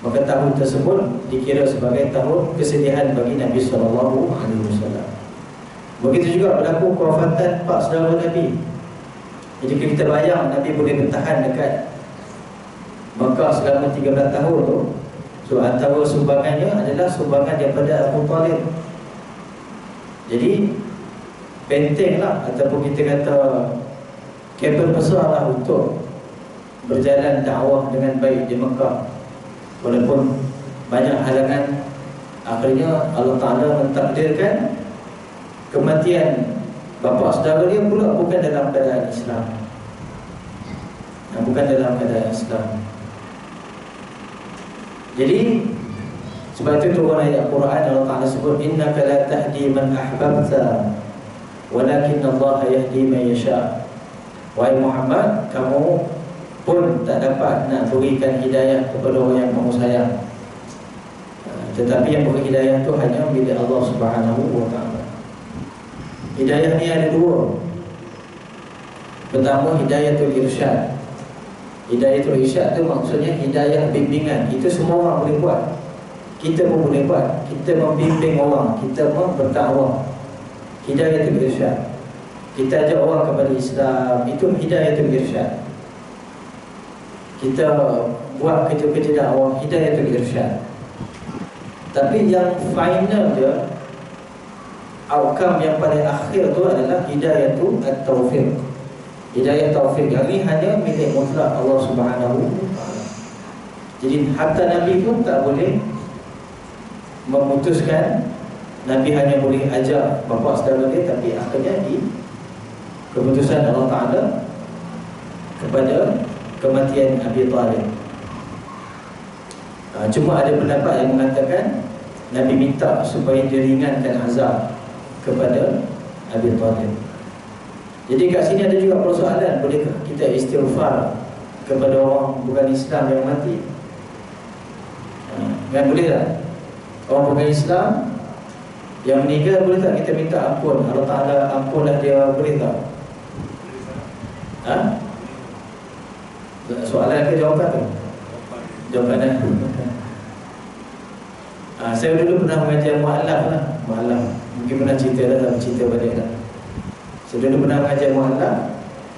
maka tahun tersebut dikira sebagai tahun kesedihan bagi Nabi SAW. Begitu juga berlaku kewafatan empat saudara Nabi. Jadi kita bayang Nabi boleh bertahan dekat Makkah selama 13 tahun tu. So antara sumbangannya adalah sumbangan daripada Abu Talib. Jadi benteng lah, ataupun kita kata kabel besar lah untuk berjalan dakwah dengan baik di Makkah. Walaupun banyak halangan, akhirnya Allah Ta'ala mentakdirkan kematian bapa saudara dia pula bukan dalam keadaan Islam, bukan dalam keadaan Islam. Jadi sebab itu turun ayat Quran, Allah Ta'ala sebut innaka la tahdi man ahbabta walakin Allah yahdi man yasha. Wahai Muhammad, kamu pun tak dapat nak berikan hidayah kepada orang yang kamu sayang, tetapi yang beri hidayah itu hanya milik Allah Subhanahu wa Ta'ala. Hidayah ni ada dua. Pertama, hidayatul irsyad. Hidayatul irsyad tu maksudnya hidayah bimbingan. Itu semua orang boleh buat. Kita pun boleh buat. Kita membimbing orang, kita berdakwah. Hidayatul irsyad. Kita ajak orang kepada Islam, itu hidayatul irsyad. Kita buat kerja-kerja dakwah, hidayatul irsyad. Tapi yang final dia, outcome yang paling akhir tu adalah hidayatul at-taufiq. Hidayah taufik ini hanya milik mutlak Allah Subhanahu wa Ta'ala. Jadi hatta Nabi pun tak boleh memutuskan. Nabi hanya boleh ajak bapa saudara dia, tapi akhirnya di keputusan Allah Ta'ala kepada kematian Abi Talib. Cuma ada pendapat yang mengatakan Nabi minta supaya diringankan azab kepada Abi Talib. Jadi kat sini ada juga persoalan, bolehkah kita istighfar kepada orang bukan Islam yang mati? Kan boleh tak? Orang bukan Islam yang meninggal, boleh tak kita minta ampun? Allah Ta'ala ampunlah dia, boleh tak? Soalan ke jawapan tu? Jawapan saya dulu pernah mengajar mu'allaf lah. Mu'allaf, mungkin pernah cerita dah, cerita balik lah. Saya dulu pernah mengajar mu'allaf.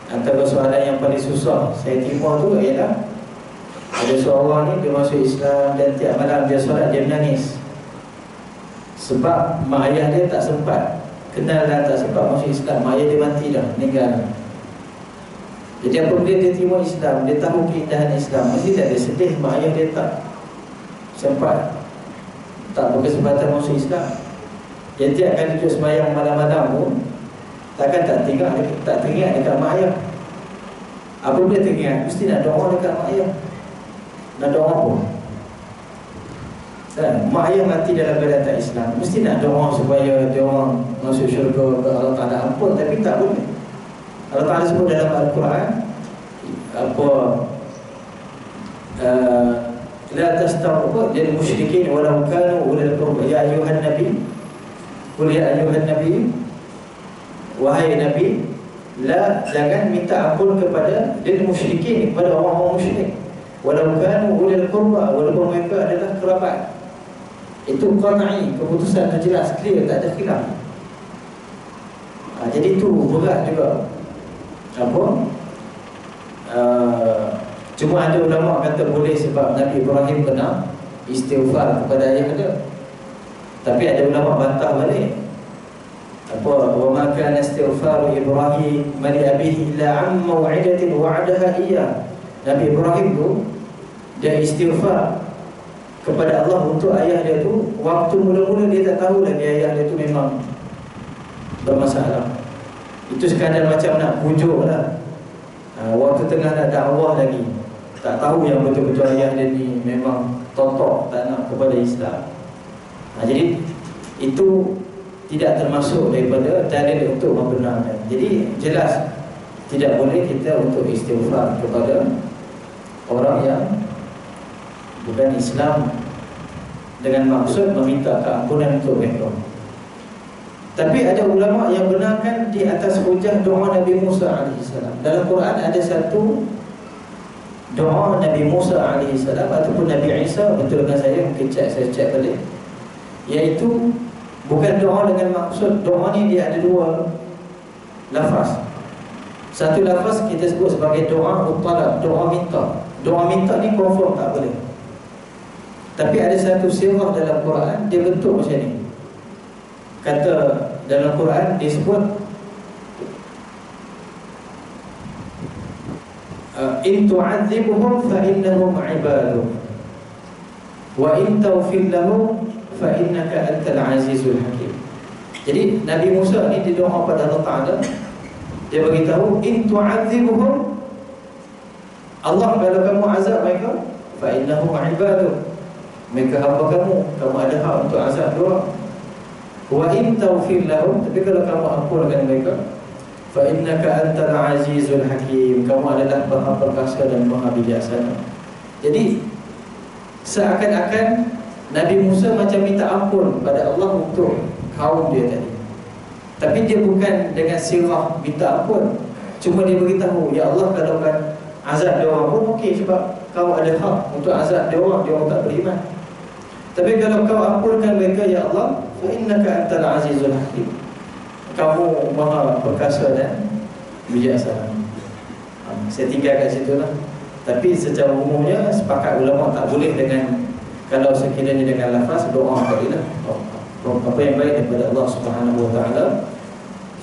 Antara soalan yang paling susah saya terima tu ialah ada seorang ni, dia masuk Islam dan tiap malam dia solat, dia menangis sebab mak ayah dia tak sempat kenal dan tak sempat masuk Islam. Mak ayah dia mati dah, meninggal. Jadi apabila dia terima Islam, dia tahu keindahan Islam, mesti dia sedih mak ayah dia tak sempat, tak berkesempatan masuk Islam. Dia tiap kali duduk sembahyang malam-malam pun takkan tak teringat dekat mak ayah. Apabila teringat, mesti nak doa dekat mak ayah. Nak doa apa? Mak ayah mati dalam keadaan tak Islam, mesti nak doa supaya dia orang masuk syurga ke Allah Ta'ala ampun. Tapi tak boleh. Allah Ta'ala sebut dalam Al-Quran apa, la tastaghfir lil musyrikin walau kanu ulil qurba. Ya ayuhan nabi, qul ya ayuhan nabi, wahai nabi, jangan minta ampun kepada lil musyrikin, kepada orang-orang musyrik, walau kanu ulil qurba, walaupun mereka adalah kerabat. Itu qan'i, keputusan tu jelas, clear, tak ada khilaf. Jadi itu berat juga. Cuma ada ulama kata boleh sebab Nabi Ibrahim pernah istighfar kepada ayah dia. Tapi ada ulama bantah balik. Wa ma kana istighfaru Ibrahim li abihi illa an maw'idatin wa'adaha iyyah. Nabi Ibrahim tu dia istighfar kepada Allah untuk ayah dia tu. Waktu mula-mula dia tak tahu lagi ayah dia tu memang bermasalah. Itu sekadar macam nak pujuk lah. Waktu tengah nak dakwah lagi, tak tahu yang betul-betul ayah dia ni memang totok tak nak kepada Islam. Jadi itu tidak termasuk daripada dalil untuk membenarkan. Jadi jelas tidak boleh kita untuk istighfar kepada orang yang bukan Islam dengan maksud meminta keampunan untuk mereka. Tapi ada ulama yang benarkan di atas hujah doa Nabi Musa AS. Dalam Quran ada satu doa Nabi Musa AS ataupun Nabi Isa, betul dengan saya, mungkin saya cek balik, iaitu bukan doa dengan maksud, doa ni dia ada dua lafaz. Satu lafaz kita sebut sebagai doa talab, doa minta. Doa minta ni confirm tak boleh. Tapi ada satu sirah dalam Quran, dia bentuk macam ni. Kata dalam Quran disebut in tu'adzibuhum fa innahum 'ibaduk wa in taghfir lahum fa innaka antal 'azizul hakim. Jadi Nabi Musa ni dia doa pada Allah Taala, dia beritahu in tu'adzibuhum, Allah kalau kamu azab mereka, fa innahum 'ibaduk, mereka hamba kamu ada hak untuk azab doa. Wa in taghfir lahum, tapi kalau kamu ampunkan mereka, fa innaka antal azizul hakim, kamu adalah Maha Perkasa dan Maha Bijaksana. Jadi seakan-akan Nabi Musa macam minta ampun pada Allah untuk kaum dia tadi. Tapi dia bukan dengan sirah minta ampun, cuma dia beritahu, ya Allah kalau kan azab dia orang pun okey, sebab kau ada hak untuk azab dia orang tak beriman. Tapi kalau kau ampunkan mereka, ya Allah, fa innaka antal azizul hakim, kamu Maha Perkasa dan Bijaksana. Saya tinggal kat situ lah. Tapi secara umumnya sepakat ulama tak boleh dengan, kalau sekiranya dengan lafaz doa tadi lah. Apa yang baik daripada Allah Subhanahu Wa Taala.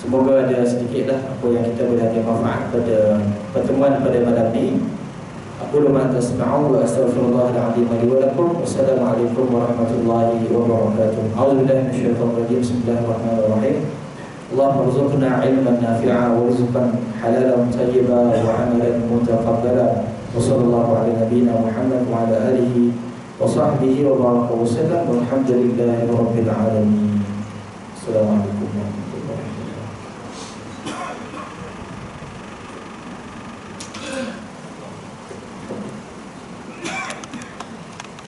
Semoga ada sedikitlah apa yang kita boleh ambil manfaat pada pertemuan pada malam ni. Aku ma tasma'u wa astaghfirullah al-'azim li wa lakum. Wassalamualaikum warahmatullahi wabarakatuh. A'udzubillahi minasyaitonir rajim. Bismillahirrahmanirrahim. Allahumma rzuqna 'ilman nafi'a wa rizqan halalan thayyiban wa 'amalan mutaqabbalan. Wa sallallahu ala nabiyyina Muhammad wa ala alihi wa sahbihi wa baraka wa sallam. Walhamdulillahi rabbil alamin. Assalamualaikum warahmatullahi wabarakatuh.